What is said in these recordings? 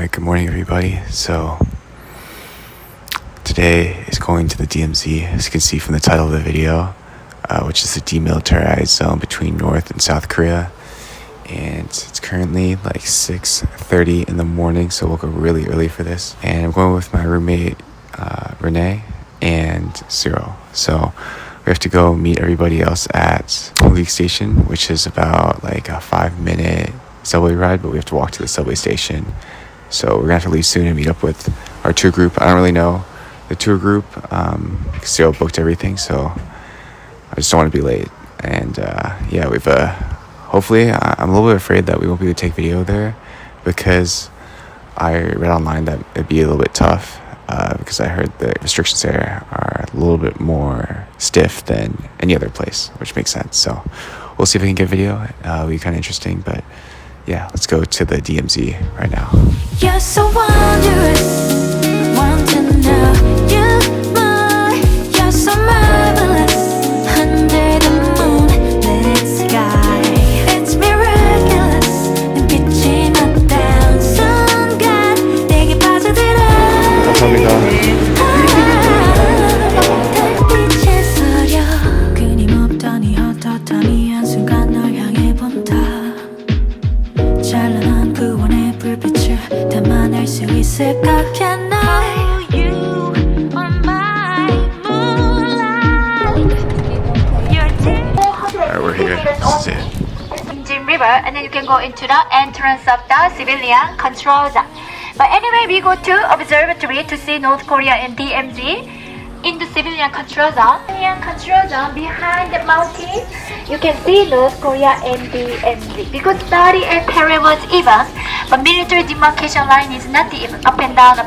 Alright, good morning everybody. So today is going to the DMZ, as you can see from the title of the video, which is the demilitarized zone between North and South Korea. And it's currently like 6:30 in the morning, so we'll go really early for this. And I'm going with my roommate Renee and Cyril. So we have to go meet everybody else at Police Station, which is about like a 5-minute subway ride, but we have to walk to the subway station. So we're gonna have to leave soon and meet up with our tour group. I don't really know the tour group because Cyril booked everything, so I just don't want to be late. And yeah, we've hopefully, I'm a little bit afraid that we won't be able to take video there because I read online that it'd be a little bit tough because I heard the restrictions there are a little bit more stiff than any other place, which makes sense. So we'll see if we can get video. It'll be kind of interesting, but yeah, let's go to the DMZ right now. You're so wondrous, want to know you more. You're so marvelous under the moonlit sky. It's miraculous. 빛이 맞닿은 순간 내게 빠져들어. 달빛에 서려 끊임없더니 헛헛함이 한순간 널 향해 본다. 찬란한 구원의 불빛을 담아낼 수 있을까? Can I? You are my moonlight. Alright, we're here. This is it. River, and then you can go into the entrance of the civilian control zone. But anyway, we go to observatory to see North Korea and DMZ in the civilian control zone. Civilian control zone behind the mountain, you can see North Korea and DMZ. Because study and period was even, but military demarcation line is not even up and down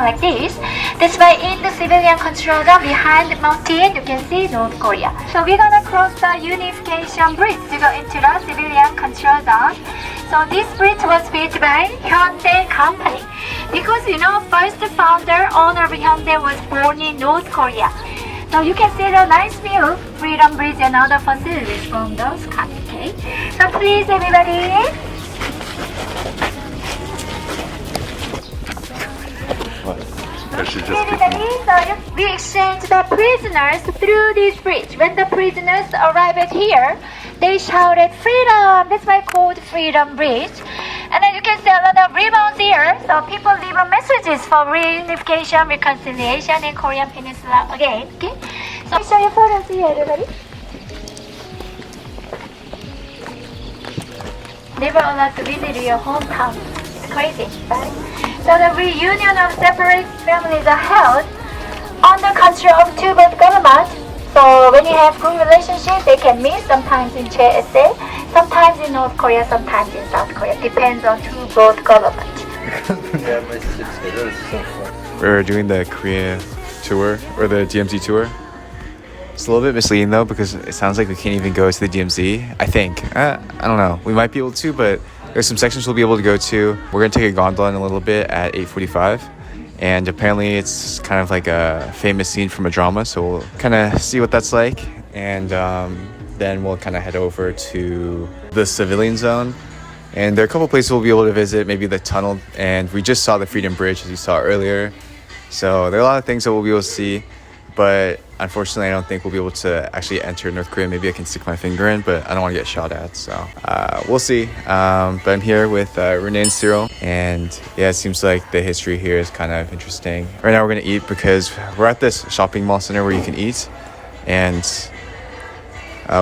like this. That's why in the civilian control zone behind the mountain, you can see North Korea. So we're gonna cross the unification bridge to go into the civilian control zone. So this bridge was built by Hyundai company. Because you know, first founder, owner of Hyundai was born in North Korea. So you can see the nice view, Freedom Bridge and other facilities from the sky. Okay. So please everybody. So we exchange the prisoners through this bridge. When the prisoners arrived here, they shouted freedom. That's why called Freedom Bridge. And then you can see a lot of ribbons here. So people leave messages for reunification, reconciliation in Korean Peninsula again. Okay. So I'll show you photos here, everybody. Never allowed to visit your hometown. It's crazy, right? So the reunion of separate families are held under control of two both governments. So when you have good relationship, they can meet sometimes in JSA, sometimes in North Korea, sometimes in South Korea. Depends on two both governments. We're doing the Korea tour, or the DMZ tour. It's a little bit misleading though, because it sounds like we can't even go to the DMZ. I think. I don't know. We might be able to, but there's some sections we'll be able to go to. We're going to take a gondola in a little bit at 8:45. And apparently it's kind of like a famous scene from a drama. So we'll kind of see what that's like. And then we'll kind of head over to the civilian zone. And there are a couple places we'll be able to visit, maybe the tunnel. And we just saw the Freedom Bridge, as you saw earlier. So there are a lot of things that we'll be able to see. But unfortunately, I don't think we'll be able to actually enter North Korea. Maybe I can stick my finger in, but I don't want to get shot at. So we'll see. But I'm here with Renee and Cyril. And yeah, it seems like the history here is kind of interesting. Right now we're going to eat because we're at this shopping mall center where you can eat. And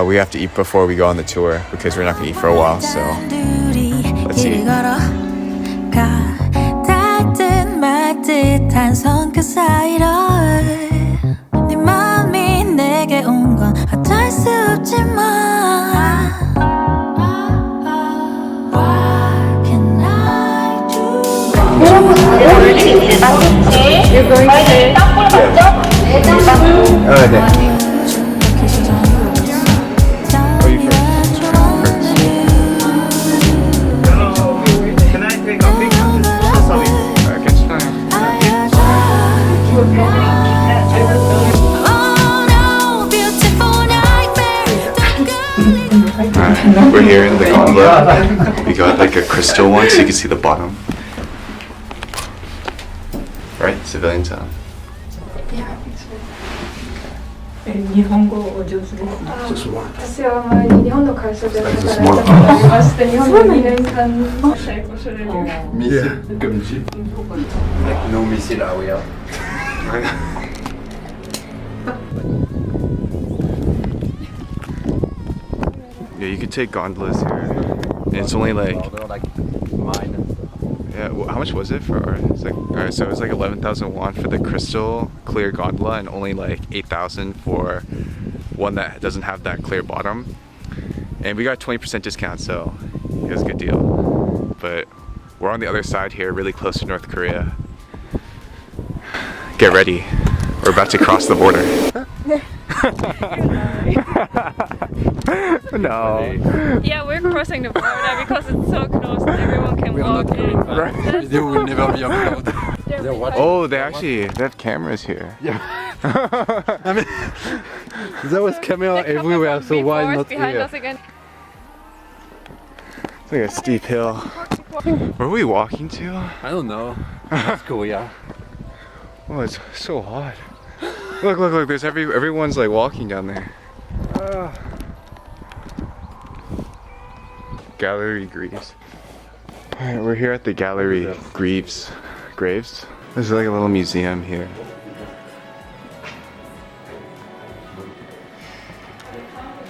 we have to eat before we go on the tour because we're not going to eat for a while. So let's eat. 네 맘이 내게 온 건 어쩔 수 없지만 What can I do? 네. We're here in the gondola. We got like a crystal one so you can see the bottom. civilian town. Yeah, I think so. 日本語お上手ですね。私は前に日本の会社で働いたことがありまして、日本に2年間の最高それで。Missile, comme ici. No missile, ah oui. Yeah, you could take gondolas here. And it's only like, They're like mine and stuff. yeah, how much was it for? It's like, alright, so it was like 11,000 won for the crystal clear gondola and only like 8,000 for one that doesn't have that clear bottom. And we got 20% discount, so it was a good deal. But we're on the other side here, really close to North Korea. Get ready. We're about to cross the border. No. Yeah, we're crossing the border because it's so close and everyone can walk in. Right. Video will never be uploaded. They're watching. Oh, they have cameras here. Yeah. I mean, there was camera everywhere, so why not behind here? us again? It's like a steep hill. Where are we walking to? I don't know. That's Korea. Oh, it's so hot. Look, there's everyone's like walking down there. Gallery Greaves. Alright, we're here at the Gallery Graves. There's like a little museum here.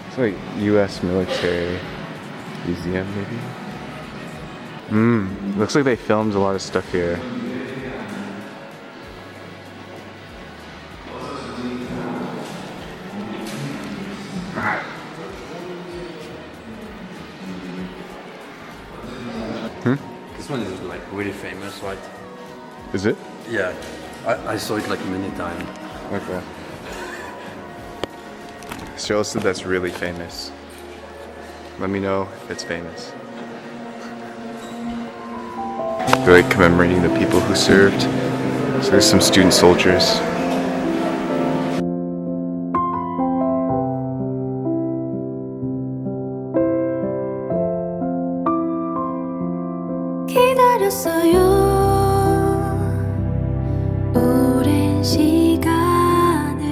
It's like US military museum maybe? Looks like they filmed a lot of stuff here. This one is like really famous, right? Is it? Yeah. I saw it like many times. Okay. Cheryl said that's really famous. Let me know if it's famous. They're like commemorating the people who served. So there's some student soldiers. 기다렸어요 오랜 시간을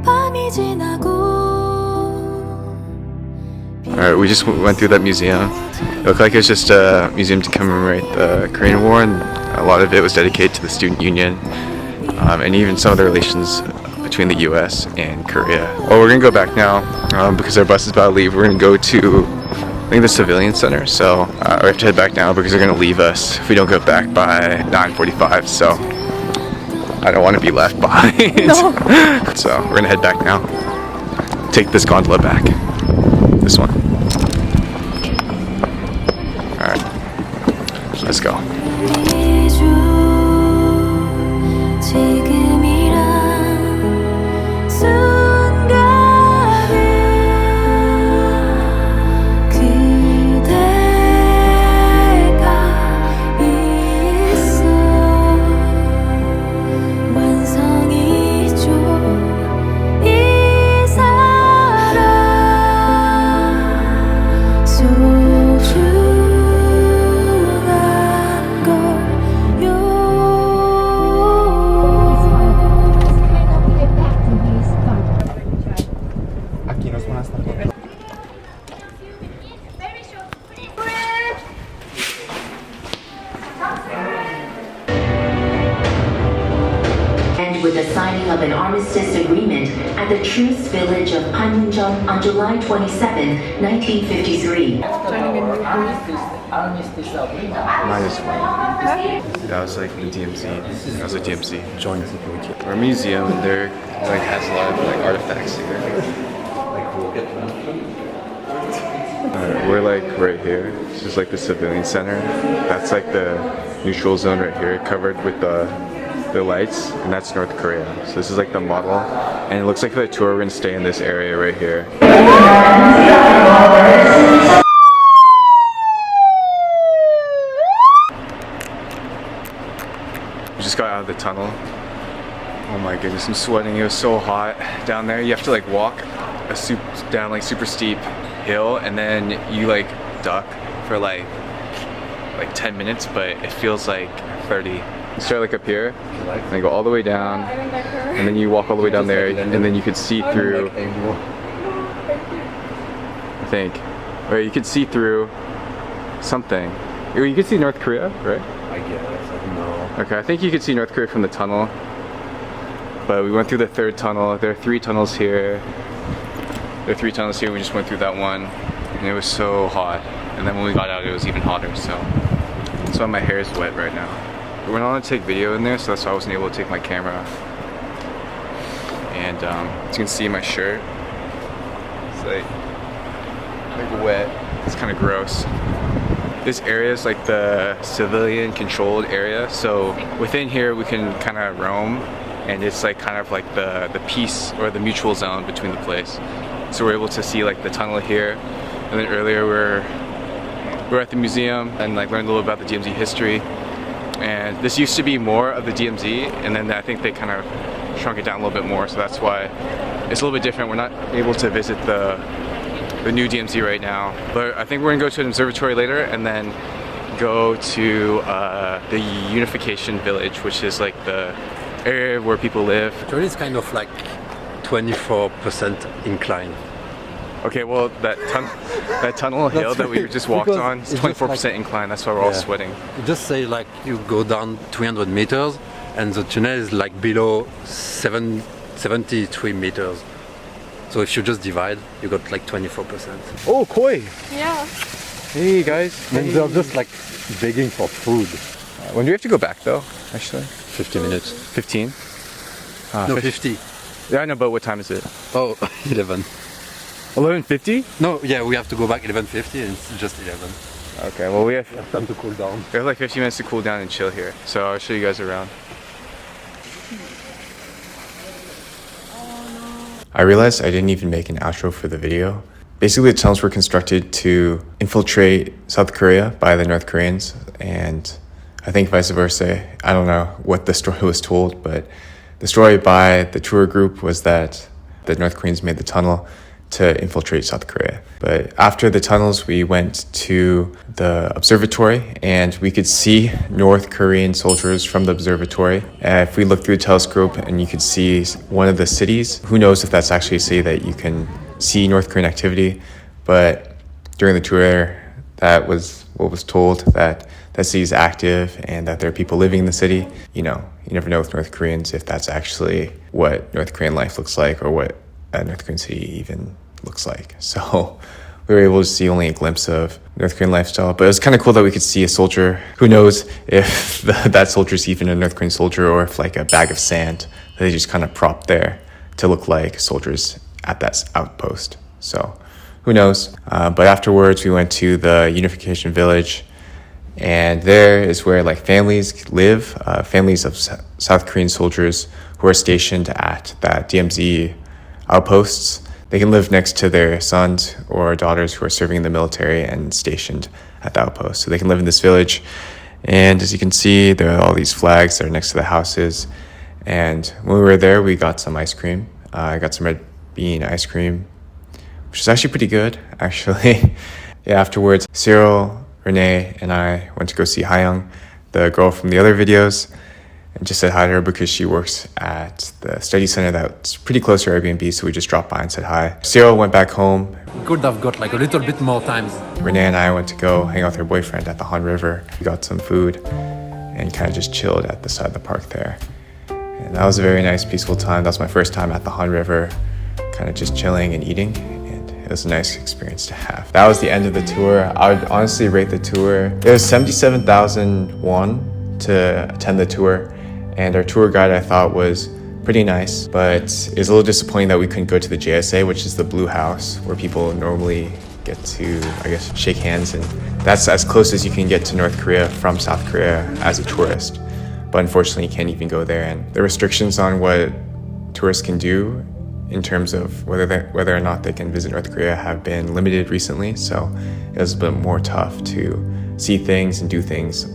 밤이 지나고. Alright, we just went through that museum. It looked like it was just a museum to commemorate the Korean War, and a lot of it was dedicated to the student union, and even some of the relations between the US and Korea. Well, we're gonna go back now because our bus is about to leave. We're gonna go to, I think, the civilian center, so we have to head back now because they're gonna leave us if we don't go back by 9:45. So I don't want to be left behind. No. So we're gonna head back now. Take this gondola back. This one. All right, let's go. With the signing of an armistice agreement at the truce village of Panmunjom on July 27, 1953. -1. That was like the DMZ. That was a DMZ. Joint security. Our museum, and there like has a lot of like artifacts here. We're like right here. This is like the civilian center. That's like the neutral zone right here, covered with the lights, and that's North Korea. So this is like the model, and it looks like for the tour we're gonna stay in this area right here. We just got out of the tunnel. Oh my goodness, I'm sweating. It was so hot down there. You have to like walk down like super steep hill, and then you like duck for like like 10 minutes, but it feels like 30. You start like up here, and then go all the way down, and then you walk all the way down there, and then you could see through, I think, or you could see through something. You could see North Korea, right? I guess, I don't know. Okay, I think you could see North Korea from the tunnel. But we went through the third tunnel. There are 3 tunnels here. There are 3 tunnels here. We just went through that one, and it was so hot. And then when we got out, it was even hotter. So that's why my hair is wet right now. But we're not allowed to take video in there, so that's why I wasn't able to take my camera. And as you can see, my shirt, it's like wet. It's kind of gross. This area is like the civilian controlled area, so within here we can kind of roam, and it's like kind of like the peace or the mutual zone between the place. So we're able to see like the tunnel here, and then earlier we're at the museum and like learned a little about the DMZ history. And this used to be more of the DMZ, and then I think they kind of shrunk it down a little bit more, so that's why it's a little bit different. We're not able to visit the new DMZ right now, but I think we're gonna go to an observatory later and then go to the Unification Village, which is like the area where people live. Actually, it's kind of like 24% incline. Okay, well that tunnel hill that we just walked on is 24% incline. That's why we're all sweating. You just say like you go down 300 meters and the tunnel is like below 73 meters. So if you just divide, you got like 24%. Oh, koi! Yeah. Hey guys. And they're just like begging for food. When do we have to go back though, actually? 50 minutes. 15? No, 50. Yeah, I know, but what time is it? Oh, 11. 11:50? No, yeah, we have to go back 11:50 and it's just 11. Okay, well we have Time to cool down. like 50 minutes to cool down and chill here. So I'll show you guys around. I realized I didn't even make an outro for the video. Basically, the tunnels were constructed to infiltrate South Korea by the North Koreans, and I think vice versa. I don't know what the story was told, but the story by the tour group was that the North Koreans made the tunnel to infiltrate South Korea. But after the tunnels, we went to the observatory, and we could see North Korean soldiers from the observatory. If we look through a telescope and you could see one of the cities, who knows if that's actually a city that you can see North Korean activity, but during the tour, that was what was told, that city is active and that there are people living in the city. You know, you never know with North Koreans if that's actually what North Korean life looks like or what a North Korean city even looks like. So we were able to see only a glimpse of North Korean lifestyle, but it was kind of cool that we could see a soldier. Who knows if that soldier is even a North Korean soldier or if like a bag of sand that they just kind of propped there to look like soldiers at that outpost. So who knows? But afterwards we went to the Unification Village, and there is where like families live, families of South Korean soldiers who are stationed at that DMZ outposts. They can live next to their sons or daughters who are serving in the military and stationed at the outpost. So they can live in this village. And as you can see, there are all these flags that are next to the houses. And when we were there, we got some ice cream. I got some red bean ice cream, which is actually pretty good, actually. Yeah, afterwards, Cyril, Renee, and I went to go see Hayoung, the girl from the other videos, and just said hi to her because she works at the study center that's pretty close to our Airbnb, so we just dropped by and said hi. Cyril went back home. We could have got like a little bit more time. Renee and I went to go hang out with her boyfriend at the Han River. We got some food and kind of just chilled at the side of the park there. And that was a very nice, peaceful time. That was my first time at the Han River, kind of just chilling and eating. And it was a nice experience to have. That was the end of the tour. I would honestly rate the tour. It was 77,000 won to attend the tour. And our tour guide, I thought, was pretty nice, but it was a little disappointing that we couldn't go to the JSA, which is the blue house where people normally get to, I guess, shake hands. And that's as close as you can get to North Korea from South Korea as a tourist. But unfortunately, you can't even go there. And the restrictions on what tourists can do in terms of whether or not they can visit North Korea have been limited recently. So it was a bit more tough to see things and do things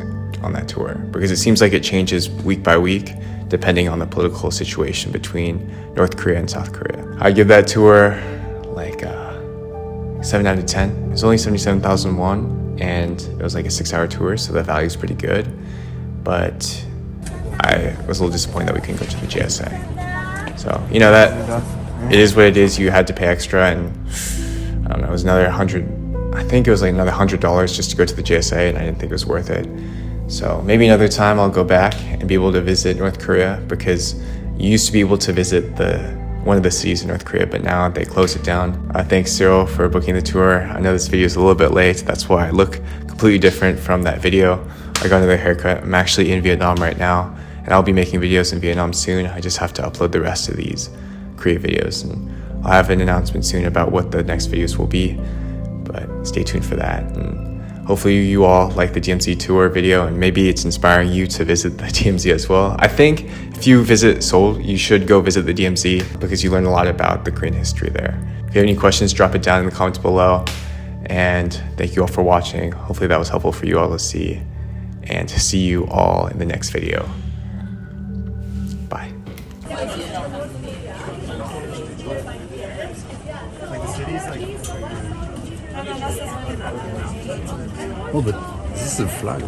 on that tour, because it seems like it changes week by week depending on the political situation between North Korea and South Korea. I give that tour like 7 out of 10. It's only 77,000 won, and it was like a 6-hour tour, so the value is pretty good. But I was a little disappointed that we couldn't go to the JSA. So, you know, that it is what it is. You had to pay extra, and I don't know, it was another I think it was like another $100 just to go to the JSA, and I didn't think it was worth it. So maybe another time I'll go back and be able to visit North Korea, because you used to be able to visit one of the cities in North Korea, but now they closed it down. Thanks, Cyril, for booking the tour. I know this video is a little bit late. That's why I look completely different from that video. I got another haircut. I'm actually in Vietnam right now, and I'll be making videos in Vietnam soon. I just have to upload the rest of these Korea videos, and I'll have an announcement soon about what the next videos will be, but stay tuned for that. And hopefully you all like the DMZ tour video, and maybe it's inspiring you to visit the DMZ as well. I think if you visit Seoul, you should go visit the DMZ, because you learn a lot about the Korean history there. If you have any questions, drop it down in the comments below. And thank you all for watching. Hopefully that was helpful for you all to see. And to see you all in the next video. Bye. Oh, but this is a flag.